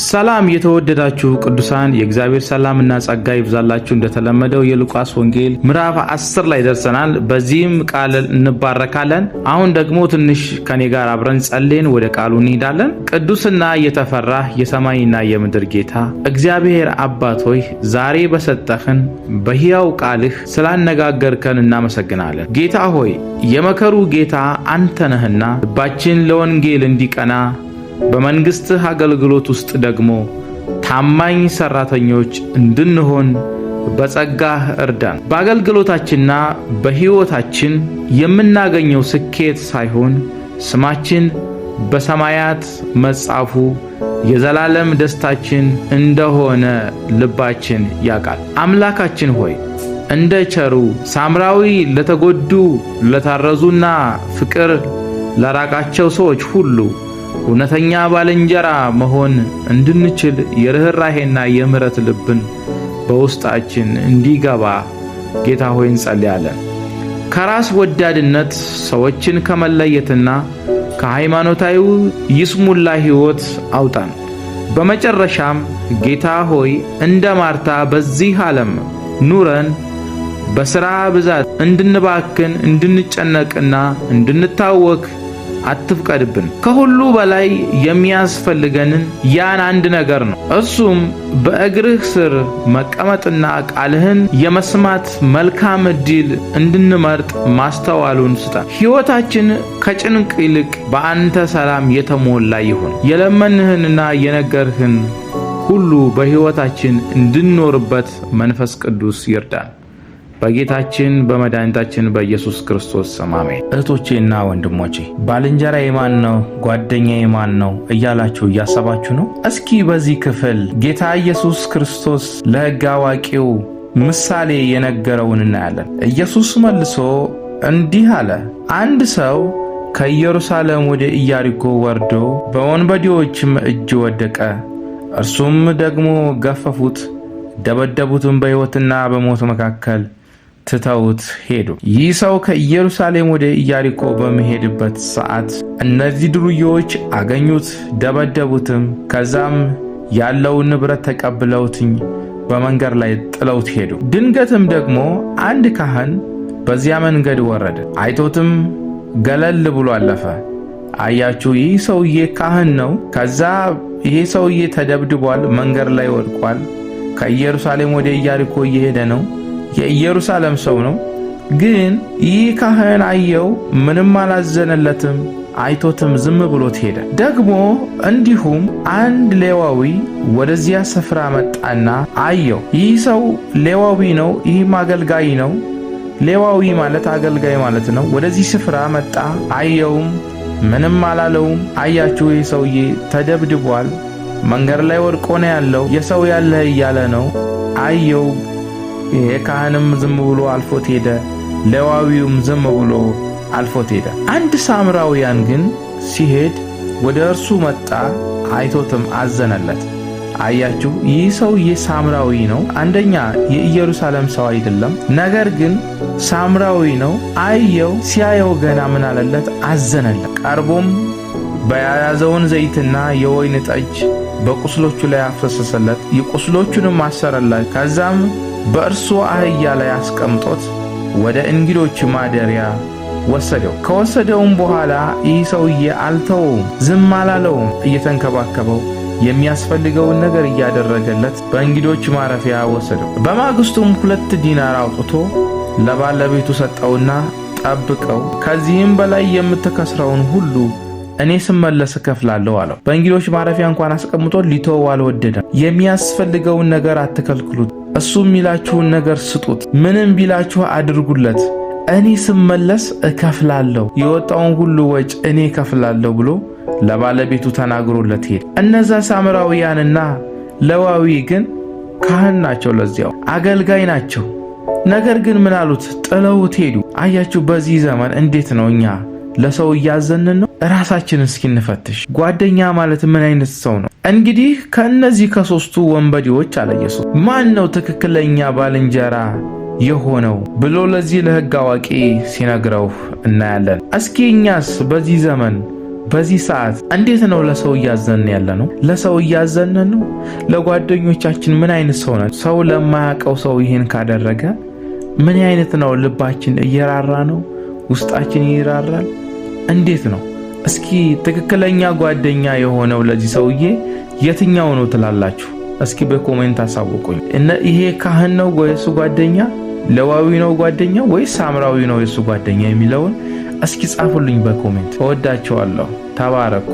ሰላም የተወደዳችሁ ቅዱሳን የእግዚአብሔር ሰላምና ጸጋ ይብዛላችሁ። እንደተለመደው የሉቃስ ወንጌል ምዕራፍ 10 ላይ ደርሰናል። በዚህም ቃል እንባረካለን። አሁን ደግሞ ትንሽ ከኔ ጋር አብረን ጸልየን ወደ ቃሉ እንሄዳለን። ቅዱስና የተፈራህ የሰማይና የምድር ጌታ እግዚአብሔር አባት ሆይ ዛሬ በሰጠህን በሕያው ቃልህ ስላነጋገርከን እናመሰግናለን። ጌታ ሆይ የመከሩ ጌታ አንተ ነህና ልባችን ለወንጌል እንዲቀና በመንግስትህ አገልግሎት ውስጥ ደግሞ ታማኝ ሰራተኞች እንድንሆን በጸጋህ እርዳን። በአገልግሎታችንና በሕይወታችን የምናገኘው ስኬት ሳይሆን ስማችን በሰማያት መጻፉ የዘላለም ደስታችን እንደሆነ ልባችን ያውቃል። አምላካችን ሆይ እንደ ቸሩ ሳምራዊ ለተጎዱ ለታረዙና ፍቅር ለራቃቸው ሰዎች ሁሉ እውነተኛ ባልንጀራ መሆን እንድንችል የርህራሄና የምሕረት ልብን በውስጣችን እንዲገባ ጌታ ሆይ እንጸልያለን። ከራስ ወዳድነት ሰዎችን ከመለየትና ከሃይማኖታዊ ይስሙላ ሕይወት አውጣን። በመጨረሻም ጌታ ሆይ እንደ ማርታ በዚህ ዓለም ኑረን በሥራ ብዛት እንድንባክን እንድንጨነቅና እንድንታወክ አትፍቀድብን። ከሁሉ በላይ የሚያስፈልገንን ያን አንድ ነገር ነው። እሱም በእግርህ ስር መቀመጥና ቃልህን የመስማት መልካም ዕድል እንድንመርጥ ማስተዋሉን ስጠን። ሕይወታችን ከጭንቅ ይልቅ በአንተ ሰላም የተሞላ ይሁን። የለመንህንና የነገርህን ሁሉ በሕይወታችን እንድንኖርበት መንፈስ ቅዱስ ይርዳን። በጌታችን በመድኃኒታችን በኢየሱስ ክርስቶስ ስም አሜን። እህቶቼና ወንድሞቼ ባልንጀራዬ ማን ነው? ጓደኛዬ ማን ነው እያላችሁ እያሰባችሁ ነው? እስኪ በዚህ ክፍል ጌታ ኢየሱስ ክርስቶስ ለሕግ አዋቂው ምሳሌ የነገረውን እናያለን። ኢየሱስ መልሶ እንዲህ አለ። አንድ ሰው ከኢየሩሳሌም ወደ ኢያሪኮ ወርዶ በወንበዴዎችም እጅ ወደቀ። እርሱም ደግሞ ገፈፉት፣ ደበደቡትም፣ በሕይወትና በሞት መካከል ትተውት ሄዱ። ይህ ሰው ከኢየሩሳሌም ወደ ኢያሪኮ በሚሄድበት ሰዓት እነዚህ ዱርዬዎች አገኙት፣ ደበደቡትም። ከዛም ያለውን ንብረት ተቀብለውትኝ በመንገድ ላይ ጥለውት ሄዱ። ድንገትም ደግሞ አንድ ካህን በዚያ መንገድ ወረደ። አይቶትም ገለል ብሎ አለፈ። አያችሁ፣ ይህ ሰውዬ ካህን ነው። ከዛ ይሄ ሰውዬ ተደብድቧል፣ መንገድ ላይ ወድቋል። ከኢየሩሳሌም ወደ ኢያሪኮ እየሄደ ነው። የኢየሩሳሌም ሰው ነው። ግን ይህ ካህን አየው፣ ምንም አላዘነለትም። አይቶትም ዝም ብሎት ሄደ። ደግሞ እንዲሁም አንድ ሌዋዊ ወደዚያ ስፍራ መጣና አየው። ይህ ሰው ሌዋዊ ነው፣ ይህም አገልጋይ ነው። ሌዋዊ ማለት አገልጋይ ማለት ነው። ወደዚህ ስፍራ መጣ፣ አየውም፣ ምንም አላለውም። አያችሁ፣ ይህ ሰውዬ ተደብድቧል፣ መንገድ ላይ ወድቆ ነው ያለው። የሰው ያለህ እያለ ነው። አየው። ይሄ ካህንም ዝም ብሎ አልፎት ሄደ። ሌዋዊውም ዝም ብሎ አልፎት ሄደ። አንድ ሳምራውያን ግን ሲሄድ ወደ እርሱ መጣ፣ አይቶትም አዘነለት። አያችሁ፣ ይህ ሰውዬ ሳምራዊ ነው። አንደኛ የኢየሩሳሌም ሰው አይደለም፣ ነገር ግን ሳምራዊ ነው። አየው፣ ሲያየው ገና ምን አለለት? አዘነለት። ቀርቦም በያዘውን ዘይትና የወይን ጠጅ በቁስሎቹ ላይ አፈሰሰለት፣ የቁስሎቹንም አሰረለት። ከዛም በእርሱ አህያ ላይ አስቀምጦት ወደ እንግዶች ማደሪያ ወሰደው። ከወሰደውም በኋላ ይህ ሰውዬ አልተወውም፣ ዝም አላለውም። እየተንከባከበው የሚያስፈልገውን ነገር እያደረገለት በእንግዶች ማረፊያ ወሰደው። በማግስቱም 2 ዲናር አውጥቶ ለባለቤቱ ሰጠውና ጠብቀው፣ ከዚህም በላይ የምትከስረውን ሁሉ እኔ ስመለስ እከፍላለሁ አለው። በእንግዶች ማረፊያ እንኳን አስቀምጦ ሊተወው አልወደደም። የሚያስፈልገውን ነገር አትከልክሉት፣ እሱ የሚላችሁን ነገር ስጡት፣ ምንም ቢላችሁ አድርጉለት፣ እኔ ስመለስ እከፍላለሁ፣ የወጣውን ሁሉ ወጭ እኔ እከፍላለሁ ብሎ ለባለቤቱ ተናግሮለት ሄደ። እነዛ ሳምራውያንና ሌዋዊ ግን ካህን ናቸው፣ ለዚያው አገልጋይ ናቸው። ነገር ግን ምን አሉት? ጥለውት ሄዱ። አያችሁ፣ በዚህ ዘመን እንዴት ነው እኛ ለሰው እያዘንን ነው? ራሳችንን እስኪ እንፈትሽ። ጓደኛ ማለት ምን አይነት ሰው ነው? እንግዲህ ከእነዚህ ከሦስቱ ወንበዴዎች አለ ኢየሱስ ማን ነው ትክክለኛ ባልንጀራ የሆነው ብሎ ለዚህ ለሕግ አዋቂ ሲነግረው እናያለን። እስኪ እኛስ በዚህ ዘመን በዚህ ሰዓት እንዴት ነው ለሰው እያዘንን ያለ ነው? ለሰው እያዘንን ነው? ለጓደኞቻችን ምን አይነት ሰው ነን? ሰው ለማያውቀው ሰው ይሄን ካደረገ ምን አይነት ነው? ልባችን እየራራ ነው? ውስጣችን ይራራል? እንዴት ነው? እስኪ ትክክለኛ ጓደኛ የሆነው ለዚህ ሰውዬ የትኛው ነው ትላላችሁ? እስኪ በኮሜንት አሳውቁኝ። ይሄ ካህን ነው ወይስ ጓደኛ? ሌዋዊ ነው ጓደኛ ወይስ ሳምራዊ ነው የሱ ጓደኛ የሚለውን እስኪ ጻፉልኝ በኮሜንት። እወዳችኋለሁ። ተባረኩ።